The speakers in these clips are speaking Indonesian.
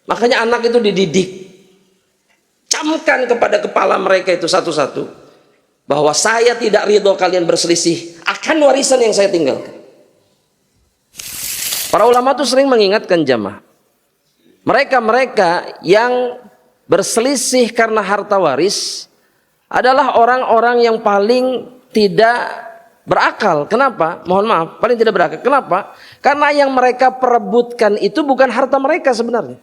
Makanya anak itu dididik. Camkan kepada kepala mereka itu satu-satu, bahwa saya tidak ridho kalian berselisih akan warisan yang saya tinggalkan. Para ulama itu sering mengingatkan jamaah, mereka yang berselisih karena harta waris adalah orang-orang yang paling tidak berakal. Kenapa? Mohon maaf, paling tidak berakal. Kenapa? Karena yang mereka perebutkan itu bukan harta mereka sebenarnya.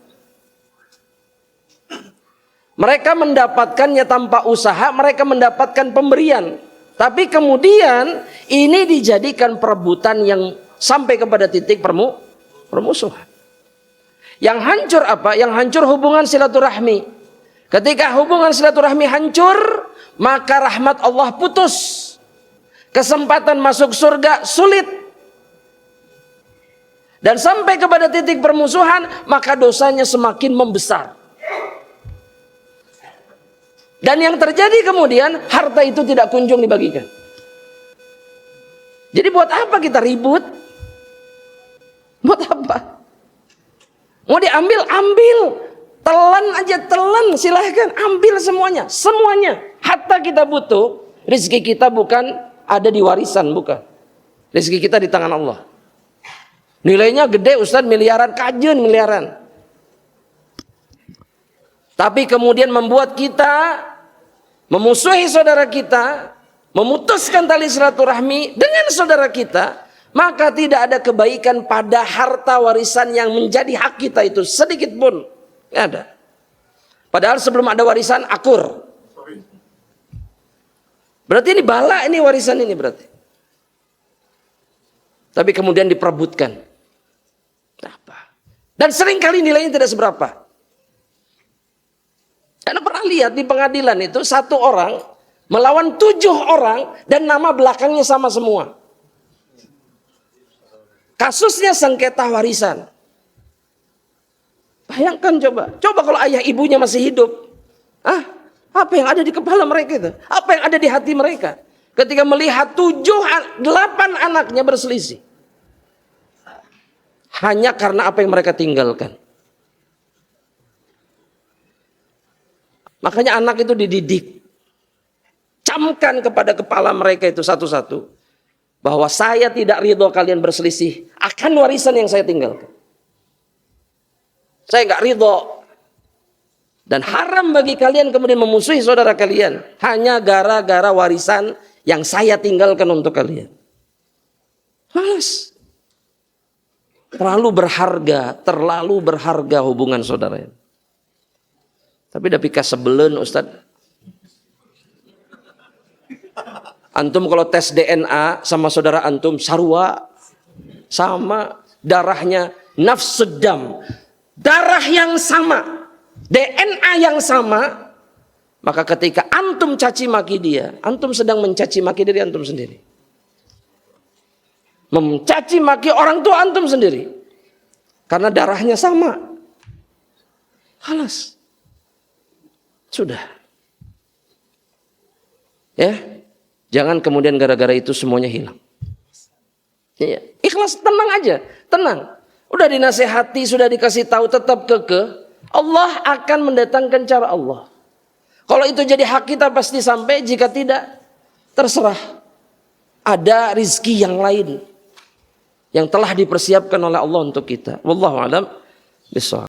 Mereka mendapatkannya tanpa usaha, mereka mendapatkan pemberian. Tapi kemudian ini dijadikan perebutan yang sampai kepada titik permusuhan. Yang hancur apa? Yang hancur hubungan silaturahmi. Ketika hubungan silaturahmi hancur, maka rahmat Allah putus. Kesempatan masuk surga sulit. Dan sampai kepada titik permusuhan, maka dosanya semakin membesar. Dan yang terjadi kemudian, harta itu tidak kunjung dibagikan. Jadi buat apa kita ribut? Buat apa? Mau diambil, ambil. Telan aja, telan. Silahkan, ambil semuanya. Semuanya. Hatta kita butuh, rezeki kita bukan ada di warisan, bukan. Rezeki kita di tangan Allah. Nilainya gede, Ustaz, miliaran, kajian miliaran. Tapi kemudian membuat kita memusuhi saudara kita, memutuskan tali silaturahmi dengan saudara kita, maka tidak ada kebaikan pada harta warisan yang menjadi hak kita itu sedikit pun. Nggak ada. Padahal sebelum ada warisan akur. Berarti ini bala, ini warisan ini berarti. Tapi kemudian diperebutkan. Apa? Dan seringkali nilainya tidak seberapa. Karena pernah lihat di pengadilan itu satu orang melawan 7 orang dan nama belakangnya sama semua. Kasusnya sengketa warisan. Bayangkan coba kalau ayah ibunya masih hidup. Apa yang ada di kepala mereka itu? Apa yang ada di hati mereka? Ketika melihat 8 anaknya berselisih. Hanya karena apa yang mereka tinggalkan. Makanya anak itu dididik. Camkan kepada kepala mereka itu satu-satu, bahwa saya tidak ridho kalian berselisih akan warisan yang saya tinggalkan. Saya nggak ridho. Dan haram bagi kalian kemudian memusuhi saudara kalian hanya gara-gara warisan yang saya tinggalkan untuk kalian. Malas. Terlalu berharga hubungan saudara. Tapi udah pika sebelen, Ustaz. Antum kalau tes DNA sama saudara antum sarwa, sama darahnya nafsudam, darah yang sama, DNA yang sama, maka ketika antum caci maki dia, antum sedang mencaci maki diri antum sendiri. Mencaci maki orang tua antum sendiri. Karena darahnya sama. Halas. Sudah. Ya. Jangan kemudian gara-gara itu semuanya hilang. Ya. Ikhlas, tenang aja. Tenang. Udah dinasehati, sudah dikasih tahu, tetap kekeh. Allah akan mendatangkan cara Allah. Kalau itu jadi hak kita pasti sampai. Jika tidak, terserah. Ada rizki yang lain yang telah dipersiapkan oleh Allah untuk kita. Wallahu a'lam bishawab.